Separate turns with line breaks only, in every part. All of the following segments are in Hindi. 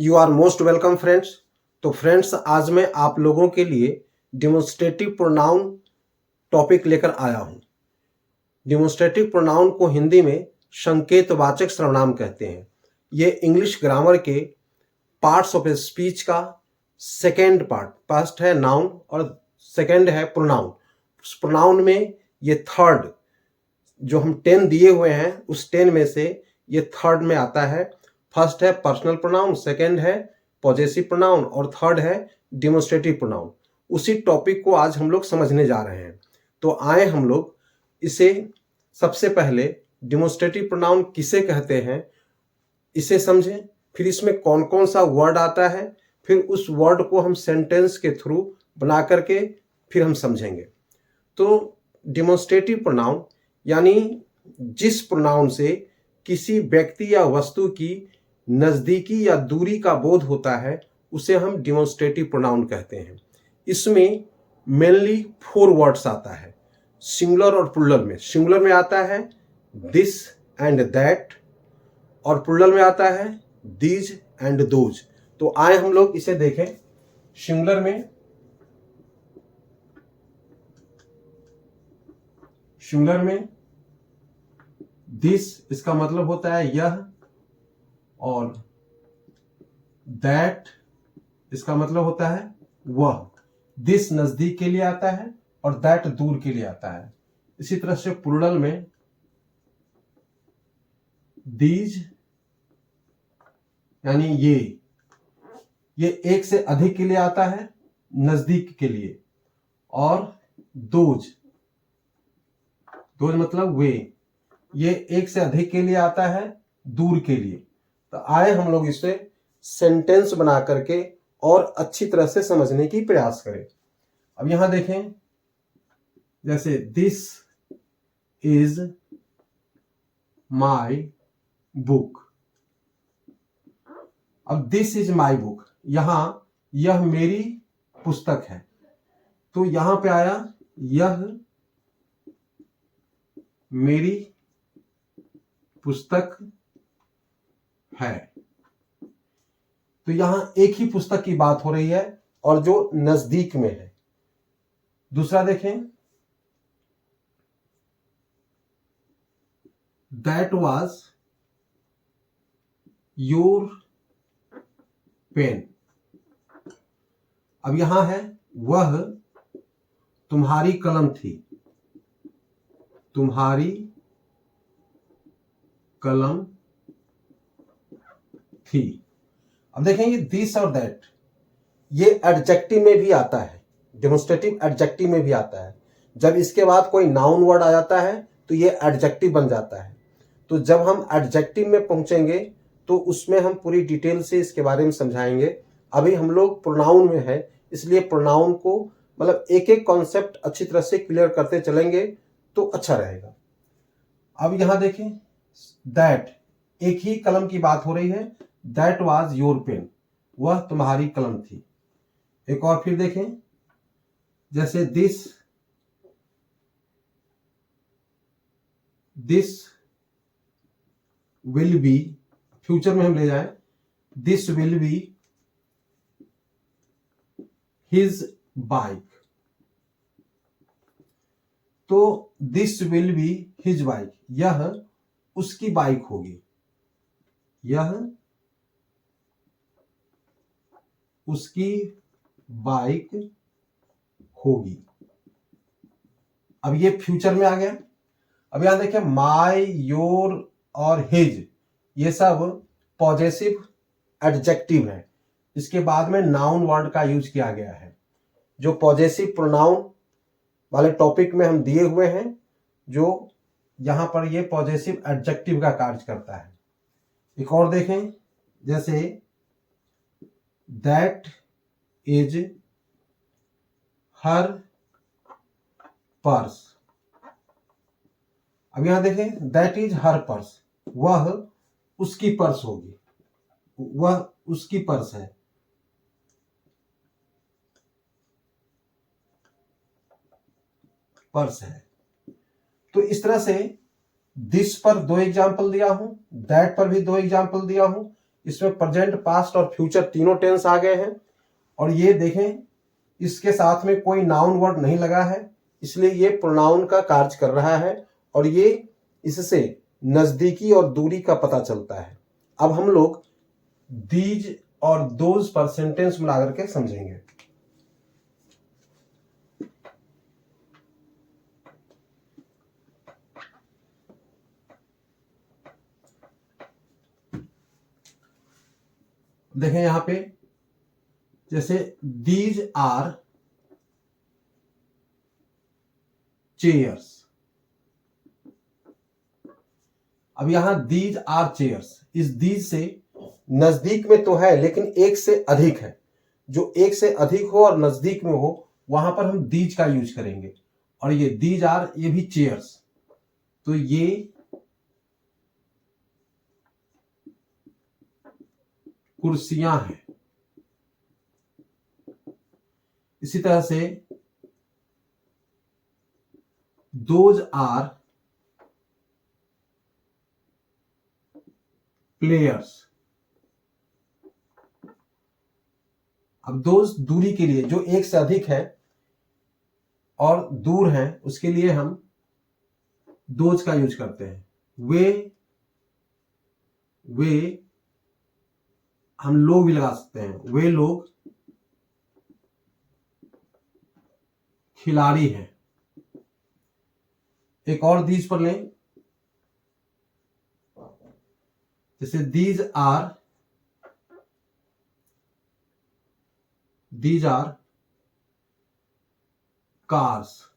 You are most welcome friends. तो फ्रेंड्स, आज मैं आप लोगों के लिए डिमोन्स्ट्रेटिव प्रोनाउन टॉपिक लेकर आया हूं। डिमोन्स्ट्रेटिव प्रोनाउन को हिंदी में संकेतवाचक सर्वनाम कहते हैं। ये इंग्लिश ग्रामर के पार्ट्स ऑफ स्पीच का सेकेंड पार्ट। फर्स्ट है नाउन और सेकेंड है प्रोनाउन। प्रोनाउन में ये थर्ड, जो हम 10 दिए हुए हैं उस 10 में से ये थर्ड में आता है। फर्स्ट है पर्सनल प्रोनाउन, सेकंड है पॉजेसिव प्रोनाउन और थर्ड है डिमोन्स्ट्रेटिव प्रोनाउन। उसी टॉपिक को आज हम लोग समझने जा रहे हैं। तो आए हम लोग इसे सबसे पहले डिमोन्स्ट्रेटिव प्रोनाउन किसे कहते हैं इसे समझें, फिर इसमें कौन कौन सा वर्ड आता है, फिर उस वर्ड को हम सेंटेंस के थ्रू बना करके फिर हम समझेंगे। तो डिमोन्स्ट्रेटिव प्रोनाउन यानी जिस प्रोनाउन से किसी व्यक्ति या वस्तु की नज़दीकी या दूरी का बोध होता है उसे हम डिमोन्स्ट्रेटिव प्रोनाउन कहते हैं। इसमें मेनली 4 वर्ड्स आता है सिंगुलर और प्लूरल में। सिंगुलर में आता है दिस एंड दैट और प्लूरल में आता है दीज एंड दोज। तो आए हम लोग इसे देखें। सिंगुलर में दिस इसका मतलब होता है यह, और दैट इसका मतलब होता है वह। दिस नजदीक के लिए आता है और दैट दूर के लिए आता है। इसी तरह से प्लूरल में दीज यानी ये एक से अधिक के लिए आता है, नजदीक के लिए, और दोज मतलब वे, ये एक से अधिक के लिए आता है, दूर के लिए। तो आए हम लोग इसे सेंटेंस बना करके और अच्छी तरह से समझने की प्रयास करें। अब यहां देखें, जैसे दिस इज माई बुक। अब दिस इज माई बुक, यहां यह मेरी पुस्तक है। तो यहां पे आया यह मेरी पुस्तक है। तो यहां एक ही पुस्तक की बात हो रही है और जो नजदीक में है। दूसरा देखें, दैट वाज योर पेन। अब यहां है वह तुम्हारी कलम थी, तुम्हारी कलम थी। अब देखेंगे दिस और दैट, ये एडजेक्टिव में भी आता है, डेमोन्स्ट्रेटिव एडजेक्टिव में भी आता है। जब इसके बाद कोई नाउन वर्ड आ जाता है तो ये एडजेक्टिव बन जाता है। तो जब हम एडजेक्टिव में पहुंचेंगे तो उसमें हम पूरी डिटेल से इसके बारे में समझाएंगे। अभी हम लोग प्रोनाउन में है, इसलिए प्रोनाउन को मतलब एक एक कॉन्सेप्ट अच्छी तरह से क्लियर करते चलेंगे तो अच्छा रहेगा। अब यहां देखें, दैट एक ही कलम की बात हो रही है, दैट वाज योर पेन, वह तुम्हारी कलम थी। एक और फिर देखें, जैसे दिस विल बी, फ्यूचर में हम ले जाएं, this will be his bike. तो this will be his bike, यह उसकी बाइक होगी, यह उसकी बाइक होगी। अब ये फ्यूचर में आ गया। अब यहां देखिए माई, योर और हिज, ये सब पॉजेसिव एडजेक्टिव है। इसके बाद में नाउन वर्ड का यूज किया गया है, जो पॉजेसिव प्रोनाउन वाले टॉपिक में हम दिए हुए हैं, जो यहां पर ये पॉजेसिव एडजेक्टिव का कार्य करता है। एक और देखें, जैसे दैट इज हर पर्स। अब यहां देखें, दैट इज हर पर्स, वह उसकी पर्स होगी, वह उसकी पर्स है। पर्स है। तो इस तरह से दिस पर 2 एग्जाम्पल दिया हूं, दैट पर भी 2 एग्जाम्पल दिया हूं, इसमें प्रेजेंट, पास्ट और फ्यूचर तीनों टेंस आ गए हैं। और ये देखें, इसके साथ में कोई नाउन वर्ड नहीं लगा है, इसलिए ये प्रोनाउन का कार्य कर रहा है और ये इससे नजदीकी और दूरी का पता चलता है। अब हम लोग दीज और दोज पर सेंटेंस मिला करके समझेंगे। देखें यहां पे, जैसे दीज आर चेयर्स। अब यहां दीज आर चेयर्स, इस दीज से नजदीक में तो है लेकिन एक से अधिक है। जो एक से अधिक हो और नजदीक में हो वहां पर हम दीज का यूज करेंगे। और ये दीज आर, ये भी चेयर्स, तो ये कुर्सियां हैं। इसी तरह से दोज आर प्लेयर्स। अब दोज दूरी के लिए, जो एक से अधिक है और दूर है, उसके लिए हम दोज का यूज करते हैं। वे हम लोग भी लगा सकते हैं, वे लोग खिलाड़ी हैं। एक और दीज पर लें, जैसे दीज आर कार्स।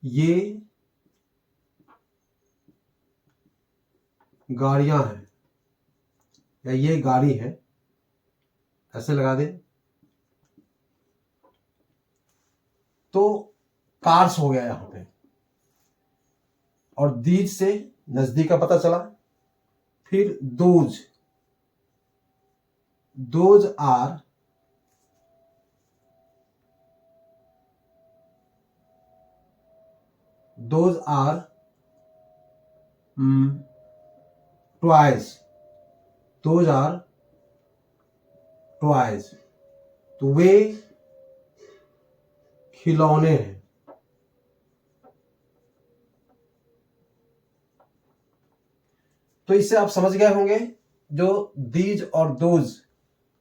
ये गाड़ियां हैं या ये गाड़ी है, ऐसे लगा दें तो कार्स हो गया यहां पे। और दीज से नजदीक का पता चला। फिर दोज आर टॉयज। तो वे खिलौने हैं। तो इससे आप समझ गए होंगे, जो दीज और दोज,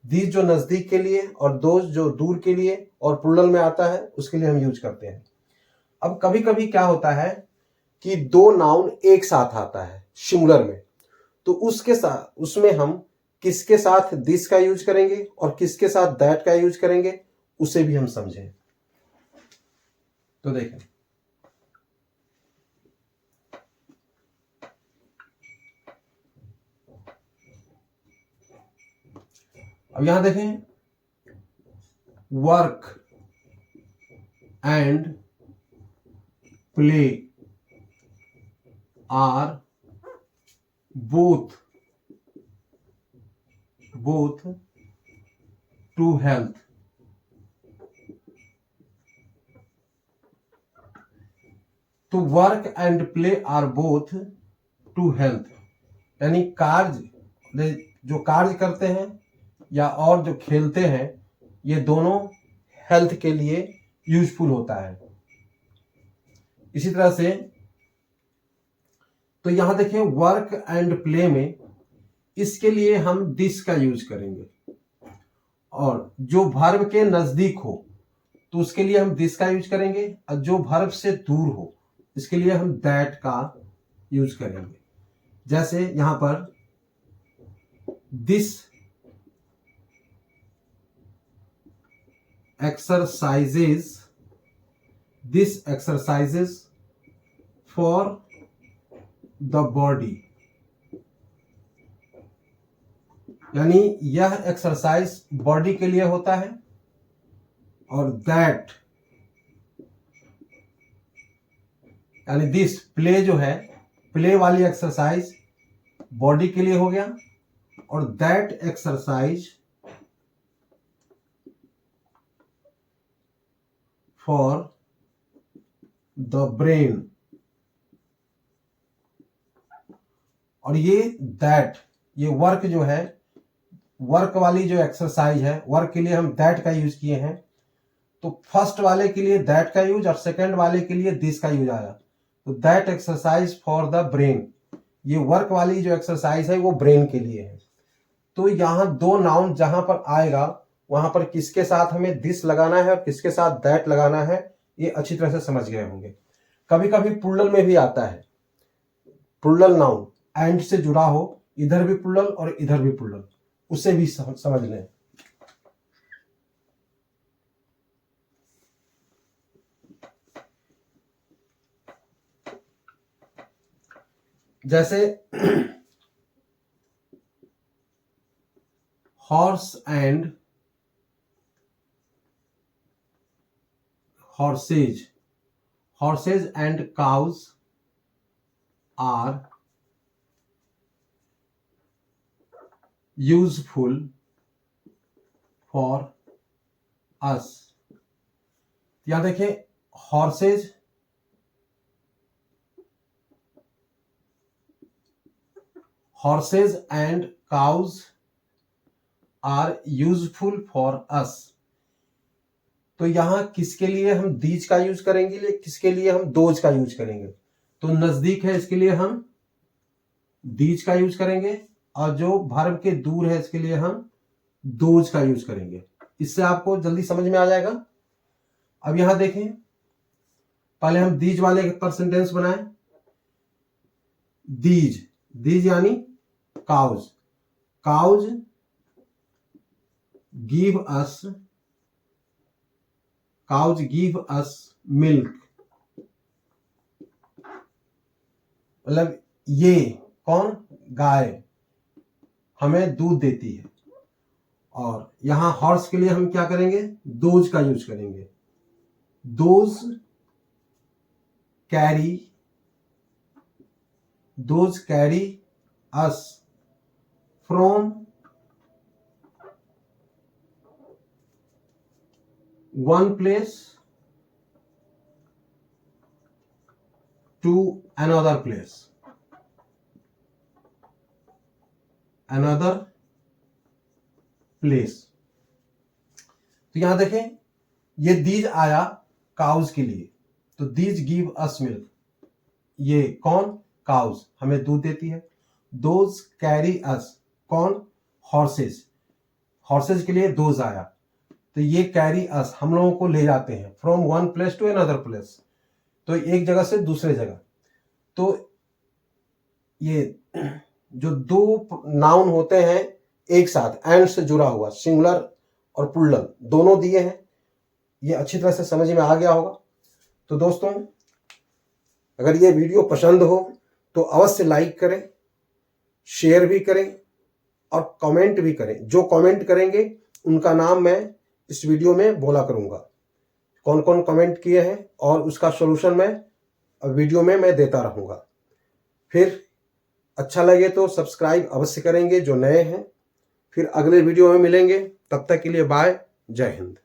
दीज जो नजदीक के लिए और दोज जो दूर के लिए और प्लूरल में आता है उसके लिए हम यूज करते हैं। अब कभी कभी क्या होता है कि दो नाउन एक साथ आता है सिंगुलर में, तो उसके साथ, उसमें हम किसके साथ दिस का यूज करेंगे और किसके साथ दैट का यूज करेंगे, उसे भी हम समझें। तो देखें, अब यहां देखें, work and play are both to health. तो work and play are both to health, यानी कार्य, जो कार्य करते हैं या और जो खेलते हैं, ये दोनों हेल्थ के लिए यूजफुल होता है। इसी तरह से तो यहां देखिए, वर्क एंड प्ले में इसके लिए हम दिस का यूज करेंगे। और जो वर्ब के नजदीक हो तो उसके लिए हम दिस का यूज करेंगे, और जो वर्ब से दूर हो इसके लिए हम दैट का यूज करेंगे। जैसे यहां पर this exercises for the body, यानी यह एक्सरसाइज बॉडी के लिए होता है। और दैट, यानी दिस प्ले जो है, प्ले वाली एक्सरसाइज बॉडी के लिए हो गया, और that exercise for the brain. और ये दैट, ये वर्क जो है, वर्क वाली जो एक्सरसाइज है, वर्क के लिए हम दैट का यूज किए हैं। तो फर्स्ट वाले के लिए दैट का यूज और सेकंड वाले के लिए दिस का यूज आया। तो that exercise for the brain, ये वर्क वाली जो एक्सरसाइज है वो ब्रेन के लिए है। तो यहाँ दो नाउन जहां पर आएगा वहां पर किसके साथ हमें दिस लगाना है और किसके साथ दैट लगाना है, ये अच्छी तरह से समझ गए होंगे। कभी कभी प्लुरल में भी आता है, प्लुरल नाउन एंड से जुड़ा हो, इधर भी प्लुरल और इधर भी प्लुरल, उसे भी समझ लें। जैसे horse and horses, horses and cows are useful for us। यहां देखिए horses, horses and cows are useful for us। तो यहां किसके लिए हम दीज का यूज करेंगे, किसके लिए हम दोज का यूज करेंगे? तो नजदीक है इसके लिए हम दीज का यूज करेंगे और जो वर्ब के दूर है इसके लिए हम दोज का यूज करेंगे। इससे आपको जल्दी समझ में आ जाएगा। अब यहां देखें, पहले हम दीज वाले पर सेंटेंस बनाएं। दीज, दीज यानी cows, cows give us, cows give us milk। मतलब ये कौन, गाय हमें दूध देती है। और यहां हॉर्स के लिए हम क्या करेंगे, दोज का यूज करेंगे। Those carry us from one place to another place, तो यहां देखें ये दीज आया काउज के लिए, तो दीज गिव अस मिल्क, ये कौन, काउज हमें दूध देती है। दोज कैरी अस, कौन, हॉर्सेस, हॉर्सेस के लिए दोज आया, तो ये कैरी अस हम लोगों को ले जाते हैं from one place to another place, तो एक जगह से दूसरे जगह। तो ये जो दो नाउन होते हैं एक साथ एंड से जुड़ा हुआ, सिंगुलर और प्लुरल दोनों दिए हैं, ये अच्छी तरह से समझ में आ गया होगा। तो दोस्तों अगर ये वीडियो पसंद हो तो अवश्य लाइक करें, शेयर भी करें और कमेंट भी करें। जो कमेंट करेंगे उनका नाम मैं इस वीडियो में बोला करूंगा, कौन कौन कमेंट किए हैं, और उसका सॉल्यूशन मैं वीडियो में मैं देता रहूंगा। फिर अच्छा लगे तो सब्सक्राइब अवश्य करेंगे जो नए हैं। फिर अगले वीडियो में मिलेंगे, तब तक के लिए बाय, जय हिंद।